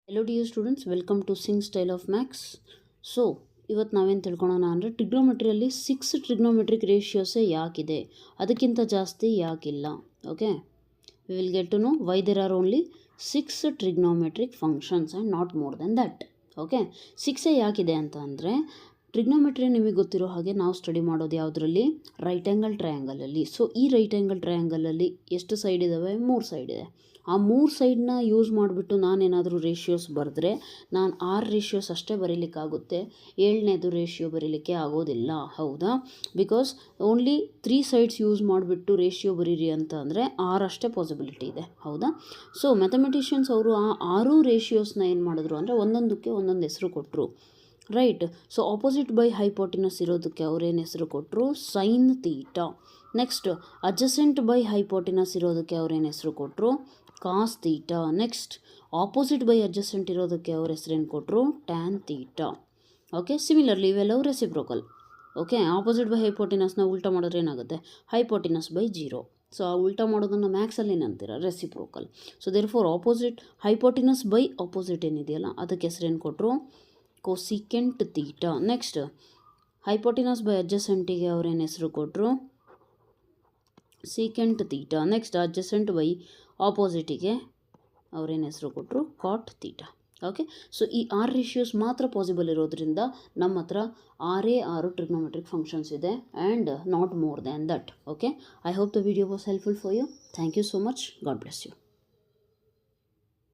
Hello dear students, welcome to Sing Style of Max. So ಇವತ್ತು ನಾವೇನು ತಿಳ್ಕೊಳ್ಳೋಣ ಅಂದರೆ ಟ್ರಿಗ್ನೋಮೆಟ್ರಿಯಲ್ಲಿ 6 ಟ್ರಿಗ್ನೋಮೆಟ್ರಿಕ್ ರೇಷಿಯೋಸೇ ಯಾಕಿದೆ, ಅದಕ್ಕಿಂತ ಜಾಸ್ತಿ ಯಾಕಿಲ್ಲ. Okay, we will get to know why there are only 6 trigonometric functions and not more then that. Okay, 6 ಯಾಕಿದೆ ಅಂತ ಅಂದರೆ ಟ್ರಿಗ್ನೋಮೆಟ್ರಿ ನಿಮಗೆ ಗೊತ್ತಿರೋ ಹಾಗೆ ನಾವು ಸ್ಟಡಿ ಮಾಡೋದು ಯಾವುದರಲ್ಲಿ, ರೈಟ್ ಆ್ಯಂಗಲ್ ಟ್ರಯಾಂಗಲಲ್ಲಿ. ಸೊ ಈ ರೈಟ್ ಆ್ಯಂಗಲ್ ಟ್ರಯಾಂಗಲಲ್ಲಿ ಎಷ್ಟು ಸೈಡ್ ಇದ್ದಾವೆ, 3 ಸೈಡ್ ಇದೆ. ಆ 3 ಸೈಡ್ನ ಯೂಸ್ ಮಾಡಿಬಿಟ್ಟು ನಾನೇನಾದರೂ ರೇಷಿಯೋಸ್ ಬರೆದ್ರೆ ನಾನು 6 ರೇಷಿಯೋಸ್ ಅಷ್ಟೇ ಬರೀಲಿಕ್ಕಾಗುತ್ತೆ, 7ನೇದು ರೇಷಿಯೋ ಬರೀಲಿಕ್ಕೆ ಆಗೋದಿಲ್ಲ. ಹೌದಾ? ಬಿಕಾಸ್ ಓನ್ಲಿ 3 ಸೈಡ್ಸ್ ಯೂಸ್ ಮಾಡಿಬಿಟ್ಟು ರೇಷಿಯೋ ಬರೀರಿ ಅಂತ ಅಂದರೆ 6 ಅಷ್ಟೇ ಪಾಸಿಬಿಲಿಟಿ ಇದೆ. ಹೌದಾ? ಸೊ ಮ್ಯಾಥಮೆಟಿಷಿಯನ್ಸ್ ಅವರು ಆ 6 ರೇಷಿಯೋಸ್ನ ಏನು ಮಾಡಿದ್ರು ಅಂದರೆ ಒಂದೊಂದಕ್ಕೆ ಒಂದೊಂದು ಹೆಸರು ಕೊಟ್ಟರು. Right. So opposite by hypotenuse ಇರೋದಕ್ಕೆ ಅವ್ರೇನು ಹೆಸರು ಕೊಟ್ಟರು, sine theta. Next adjacent by hypotenuse ಇರೋದಕ್ಕೆ ಅವ್ರೇನು ಹೆಸರು ಕೊಟ್ಟರು, cos theta. Next opposite by adjacent ಇರೋದಕ್ಕೆ ಅವ್ರ ಹೆಸರೇನು ಕೊಟ್ಟರು, ಟ್ಯಾನ್ ತೀಟಾ. ಓಕೆ, ಸಿಮಿಲರ್ಲಿ ಇವೆಲ್ಲವೂ ರೆಸಿಪ್ರೋಕಲ್. ಓಕೆ, ಆಪೋಸಿಟ್ ಬೈ ಹೈಪೋಟಿನಸ್ನ ಉಲ್ಟಾ ಮಾಡಿದ್ರೆ ಏನಾಗುತ್ತೆ, ಹೈಪೋಟಿನಸ್ ಬೈ 0. ಸೊ ಆ ಉಲ್ಟಾ ಮಾಡೋದನ್ನು ಮ್ಯಾಕ್ಸಲ್ಲಿ ಏನಂತೀರ, reciprocal. So therefore opposite hypotenuse by opposite ಏನಿದೆಯಲ್ಲ ಅದಕ್ಕೆ ಹೆಸರೇನು ಕೊಟ್ಟರು, cosecant theta. Next hypotenuse by ಅಡ್ಜಸೆಂಟಿಗೆ ಅವ್ರೇನು ಹೆಸರು ಕೊಟ್ಟರು, secant theta. Next adjacent by ಆಪೋಸಿಟಿಗೆ ಅವ್ರೇನು ಹೆಸರು ಕೊಟ್ಟರು, ಕಾಟ್ ತೀಟಾ. ಓಕೆ, ಸೊ ಈ 6 ರೇಷಿಯೋಸ್ ಮಾತ್ರ ಪಾಸಿಬಲ್ ಇರೋದ್ರಿಂದ ನಮ್ಮ ಹತ್ರ 6 ಟ್ರಿಗ್ನೋಮೆಟ್ರಿಕ್ ಫಂಕ್ಷನ್ಸ್ ಇದೆ and not more than that. Okay, I hope the video was helpful for you. Thank you so much. God bless you.